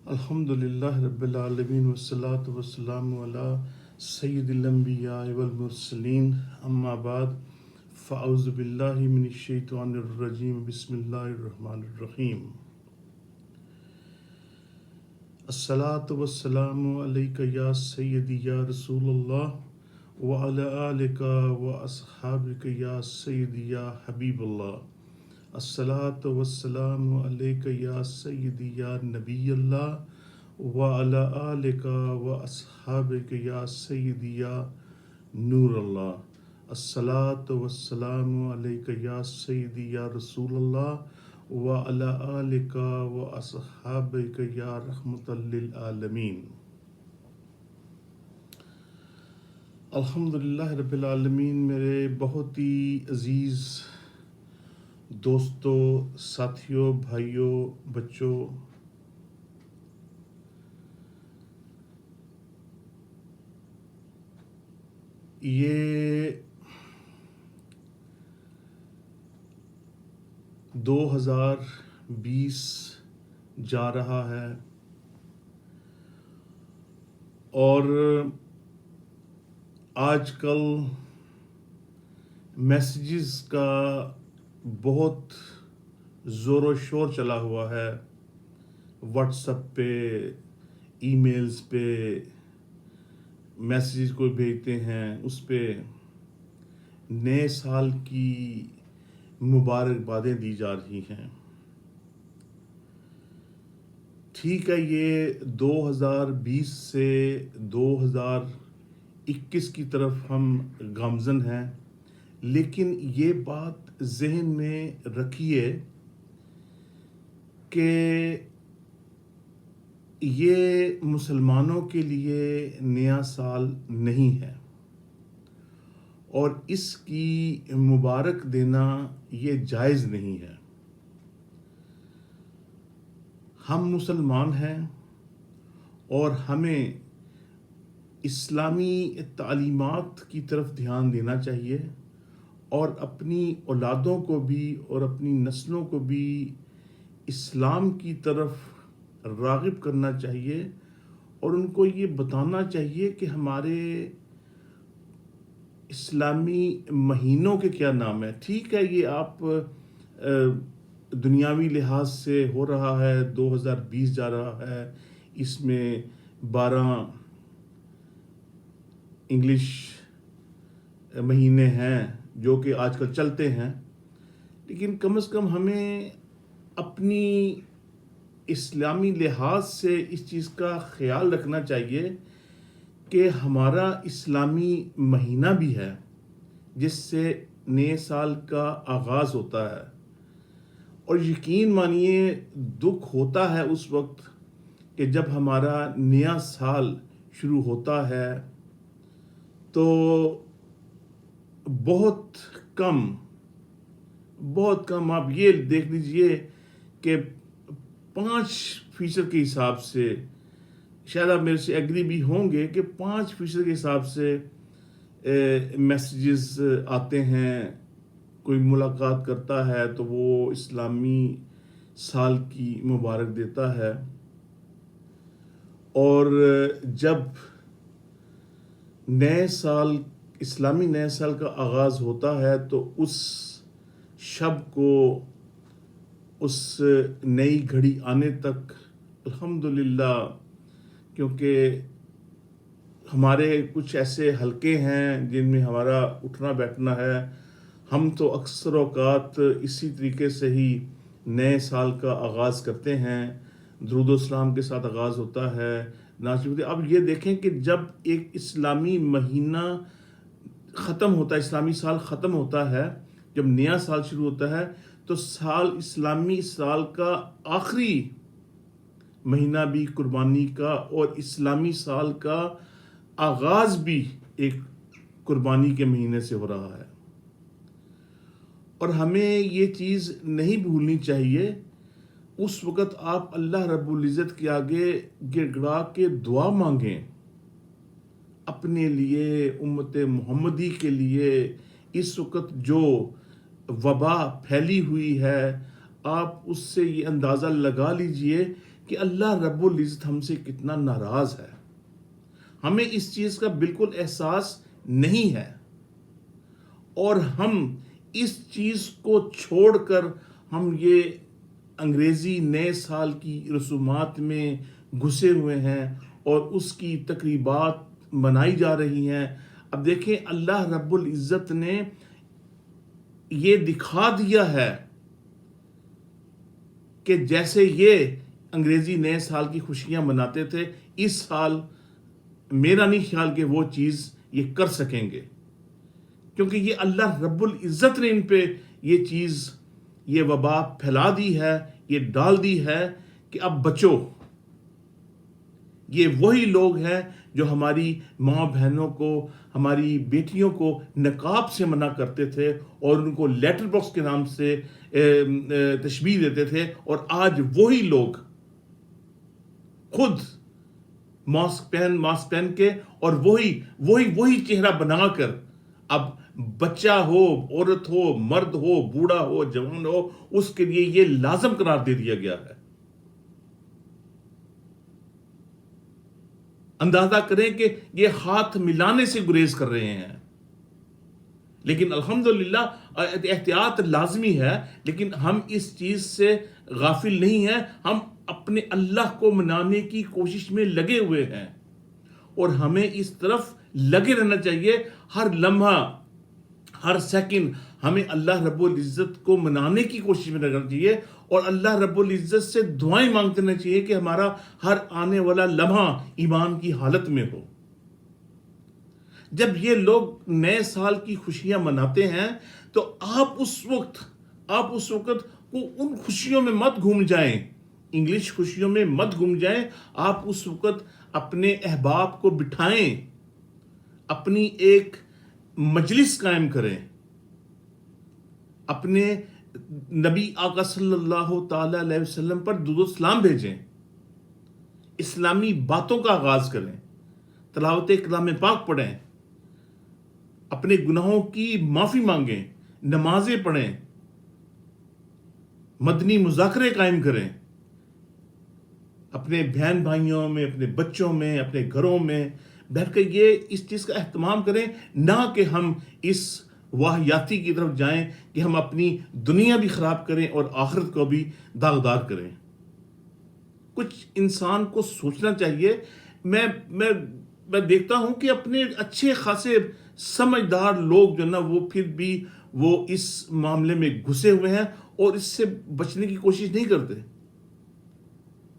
الحمد للہ رب العالمین والصلاة والسلام علی سید الانبیاء والمرسلین اما بعد فاعوذ باللہ من الشیطان الرجیم بسم اللہ الرحمن الرحیم الصلاة والسلام علیک یا سیدی یا رسول اللہ وعلی آلک واصحابک یا سیدی یا حبیب اللہ الصلاة والسلام علیک یا سیدی یا نبی اللہ وعلی آلک واصحابک یا سیدی یا نور اللہ الصلاة والسلام علیک یا سیدی یا رسول اللہ وعلی آلک واصحابک یا رحمۃ للعالمین۔ الحمدللہ رب العالمین۔ میرے بہت ہی عزیز دوستوں، ساتھیوں، بھائیوں، بچوں، یہ 2020 جا رہا ہے اور آج کل میسیجز کا بہت زور و شور چلا ہوا ہے، واٹس ایپ پہ، ای میلز پہ میسیجز کو بھیجتے ہیں، اس پہ نئے سال کی مبارکبادیں دی جا رہی ہیں۔ ٹھیک ہے، یہ 2020 سے 2021 کی طرف ہم گامزن ہیں، لیکن یہ بات ذہن میں رکھیے کہ یہ مسلمانوں کے لیے نیا سال نہیں ہے اور اس کی مبارک دینا یہ جائز نہیں ہے۔ ہم مسلمان ہیں اور ہمیں اسلامی تعلیمات کی طرف دھیان دینا چاہیے اور اپنی اولادوں کو بھی اور اپنی نسلوں کو بھی اسلام کی طرف راغب کرنا چاہیے اور ان کو یہ بتانا چاہیے کہ ہمارے اسلامی مہینوں کے کیا نام ہے۔ ٹھیک ہے، یہ آپ دنیاوی لحاظ سے ہو رہا ہے، 2020 جا رہا ہے، اس میں 12 انگلش مہینے ہیں جو کہ آج کل چلتے ہیں، لیکن کم از کم ہمیں اپنی اسلامی لحاظ سے اس چیز کا خیال رکھنا چاہیے کہ ہمارا اسلامی مہینہ بھی ہے جس سے نئے سال کا آغاز ہوتا ہے، اور یقین مانیے دکھ ہوتا ہے اس وقت کہ جب ہمارا نیا سال شروع ہوتا ہے تو بہت کم آپ یہ دیکھ لیجئے کہ 5% کے حساب سے، شاید آپ میرے سے ایگری بھی ہوں گے کہ 5% کے حساب سے میسیجز آتے ہیں، کوئی ملاقات کرتا ہے تو وہ اسلامی سال کی مبارک دیتا ہے، اور جب اسلامی نئے سال کا آغاز ہوتا ہے تو اس شب کو، اس نئی گھڑی آنے تک الحمدللہ، کیونکہ ہمارے کچھ ایسے حلقے ہیں جن میں ہمارا اٹھنا بیٹھنا ہے، ہم تو اکثر اوقات اسی طریقے سے ہی نئے سال کا آغاز کرتے ہیں، درود و سلام کے ساتھ آغاز ہوتا ہے، نعت۔ اب یہ دیکھیں کہ جب ایک اسلامی مہینہ ختم ہوتا ہے، اسلامی سال ختم ہوتا ہے، جب نیا سال شروع ہوتا ہے تو اسلامی سال کا آخری مہینہ بھی قربانی کا اور اسلامی سال کا آغاز بھی ایک قربانی کے مہینے سے ہو رہا ہے، اور ہمیں یہ چیز نہیں بھولنی چاہیے۔ اس وقت آپ اللہ رب العزت کے آگے گڑ گڑا کے دعا مانگیں اپنے لیے، امت محمدی کے لیے۔ اس وقت جو وبا پھیلی ہوئی ہے، آپ اس سے یہ اندازہ لگا لیجئے کہ اللہ رب العزت ہم سے کتنا ناراض ہے. ہمیں اس چیز کا بالکل احساس نہیں ہے، اور ہم اس چیز کو چھوڑ کر ہم یہ انگریزی نئے سال کی رسومات میں گھسے ہوئے ہیں اور اس کی تقریبات منائی جا رہی ہیں. اب دیکھیں، اللہ رب العزت نے یہ دکھا دیا ہے کہ جیسے یہ انگریزی نئے سال کی خوشیاں مناتے تھے، اس سال میرا نہیں خیال کہ وہ چیز یہ کر سکیں گے، کیونکہ یہ اللہ رب العزت نے ان پہ یہ چیز، یہ وبا پھیلا دی ہے، یہ ڈال دی ہے کہ اب بچو. یہ وہی لوگ ہیں جو ہماری ماں بہنوں کو، ہماری بیٹیوں کو نقاب سے منع کرتے تھے اور ان کو لیٹر باکس کے نام سے تشبیہ دیتے تھے، اور آج وہی لوگ خود ماسک پہن کے اور وہی چہرہ بنا کر اب بچہ ہو، عورت ہو، مرد ہو، بوڑھا ہو، جوان ہو، اس کے لیے یہ لازم قرار دے دیا گیا ہے. اندازہ کریں کہ یہ ہاتھ ملانے سے گریز کر رہے ہیں. لیکن الحمدللہ احتیاط لازمی ہے، لیکن ہم اس چیز سے غافل نہیں ہیں. ہم اپنے اللہ کو منانے کی کوشش میں لگے ہوئے ہیں، اور ہمیں اس طرف لگے رہنا چاہیے. ہر لمحہ، ہر سیکنڈ ہمیں اللہ رب العزت کو منانے کی کوشش میں لگنا چاہیے، اور اللہ رب العزت سے دعائیں مانگتے رہنا چاہیے کہ ہمارا ہر آنے والا لمحہ ایمان کی حالت میں ہو. جب یہ لوگ نئے سال کی خوشیاں مناتے ہیں تو آپ اس وقت کو ان خوشیوں میں مت گھوم جائیں، انگلش خوشیوں میں مت گھوم جائیں. آپ اس وقت اپنے احباب کو بٹھائیں، اپنی ایک مجلس قائم کریں، اپنے نبی آقا صلی اللہ تعالی علیہ وسلم پر درود و سلام بھیجیں، اسلامی باتوں کا آغاز کریں، تلاوت کلام پاک پڑھیں، اپنے گناہوں کی معافی مانگیں، نمازیں پڑھیں، مدنی مذاکرے قائم کریں، اپنے بہن بھائیوں میں، اپنے بچوں میں، اپنے گھروں میں بیٹھ کر یہ اس چیز کا اہتمام کریں، نہ کہ ہم اس واہیاتی کی طرف جائیں کہ ہم اپنی دنیا بھی خراب کریں اور آخرت کو بھی داغدار کریں. کچھ انسان کو سوچنا چاہیے. میں دیکھتا ہوں کہ اپنے اچھے خاصے سمجھدار لوگ جو نا، وہ پھر بھی وہ اس معاملے میں گھسے ہوئے ہیں اور اس سے بچنے کی کوشش نہیں کرتے.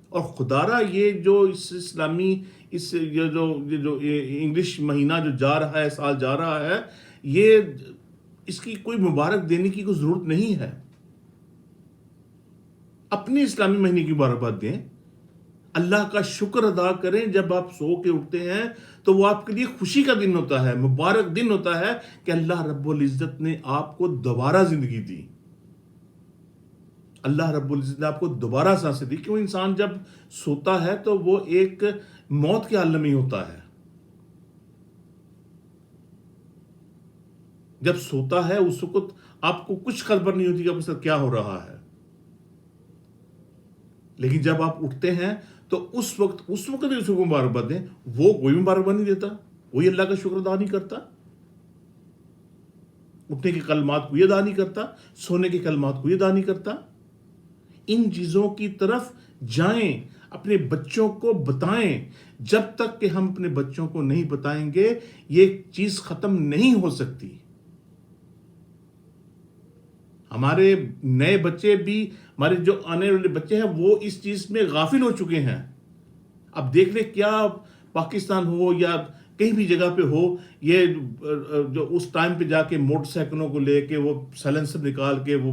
اور خدارا یہ جو اس اسلامی یہ جو انگلش مہینہ جو جا رہا ہے، سال جا رہا ہے، یہ اس کی کوئی مبارک دینے کی کوئی ضرورت نہیں ہے. اپنے اسلامی مہینے کی مبارکباد دیں، اللہ کا شکر ادا کریں. جب آپ سو کے اٹھتے ہیں تو وہ آپ کے لیے خوشی کا دن ہوتا ہے، مبارک دن ہوتا ہے کہ اللہ رب العزت نے آپ کو دوبارہ زندگی دی، اللہ رب العزت نے آپ کو دوبارہ سانسیں دی. کیوں انسان جب سوتا ہے تو وہ ایک موت کے عالم میں ہوتا ہے. جب سوتا ہے اس وقت آپ کو کچھ خبر نہیں ہوتی کہ آپ کے ساتھ کیا ہو رہا ہے. لیکن جب آپ اٹھتے ہیں تو اس وقت اس کو مبارکباد دیں. وہ کوئی مبارکباد نہیں دیتا، کوئی اللہ کا شکر ادا نہیں کرتا، اٹھنے کے کلمات کوئی ادا نہیں کرتا، سونے کے کلمات کوئی ادا نہیں کرتا. ان چیزوں کی طرف جائیں، اپنے بچوں کو بتائیں. جب تک کہ ہم اپنے بچوں کو نہیں بتائیں گے یہ چیز ختم نہیں ہو سکتی. ہمارے نئے بچے بھی، ہمارے جو آنے والے بچے ہیں، وہ اس چیز میں غافل ہو چکے ہیں. اب دیکھ لیں، کیا پاکستان ہو یا کہیں بھی جگہ پہ ہو، یہ جو اس ٹائم پہ جا کے موٹر سائیکلوں کو لے کے وہ سائلنسر نکال کے وہ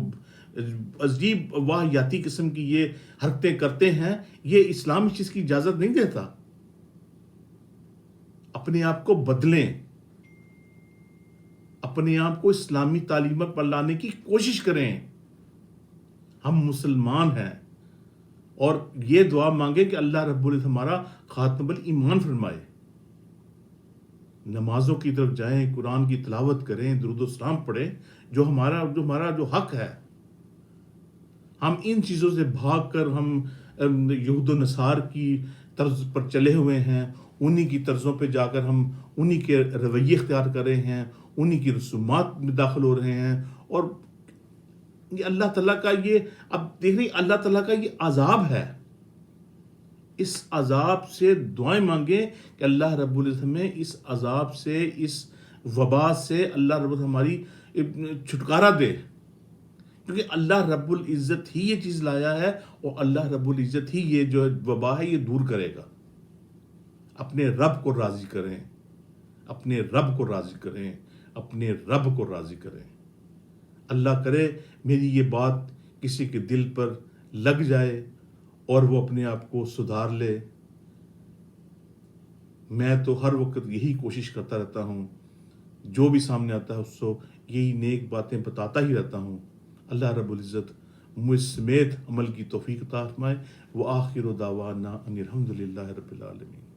عجیب واہیاتی قسم کی یہ حرکتیں کرتے ہیں، یہ اسلام اس چیز کی اجازت نہیں دیتا. اپنے آپ کو بدلیں، اپنے آپ کو اسلامی تعلیمات پر لانے کی کوشش کریں. ہم مسلمان ہیں، اور یہ دعا مانگے کہ اللہ رب العزت ہمارا خاتمہ الایمان فرمائے. نمازوں کی طرف جائیں، قرآن کی تلاوت کریں، درود و سلام پڑھیں، جو ہمارا حق ہے. ہم ان چیزوں سے بھاگ کر ہم یہود و نصار کی طرز پر چلے ہوئے ہیں، انہی کی طرزوں پہ جا کر ہم انہی کے رویے اختیار کر رہے ہیں، انہی کی رسومات میں داخل ہو رہے ہیں، اور یہ اللہ تعالیٰ کا یہ، اب دیکھ رہے ہیں اللہ تعالیٰ کا یہ عذاب ہے. اس عذاب سے دعائیں مانگیں کہ اللہ رب العزت ہمیں اس عذاب سے، اس وبا سے اللہ رب العزت ہماری چھٹکارا دے، کیونکہ اللہ رب العزت ہی یہ چیز لایا ہے، اور اللہ رب العزت ہی یہ جو وبا ہے یہ دور کرے گا. اپنے رب کو راضی کریں، اپنے رب کو راضی کریں، اپنے رب کو راضی کریں. اللہ کرے میری یہ بات کسی کے دل پر لگ جائے اور وہ اپنے آپ کو سدھار لے. میں تو ہر وقت یہی کوشش کرتا رہتا ہوں، جو بھی سامنے آتا ہے اس کو یہی نیک باتیں بتاتا ہی رہتا ہوں. اللہ رب العزت مجھ سمیت عمل کی توفیق عطا فرمائے. وآخر دعوانا ان الحمد للہ رب العالمین.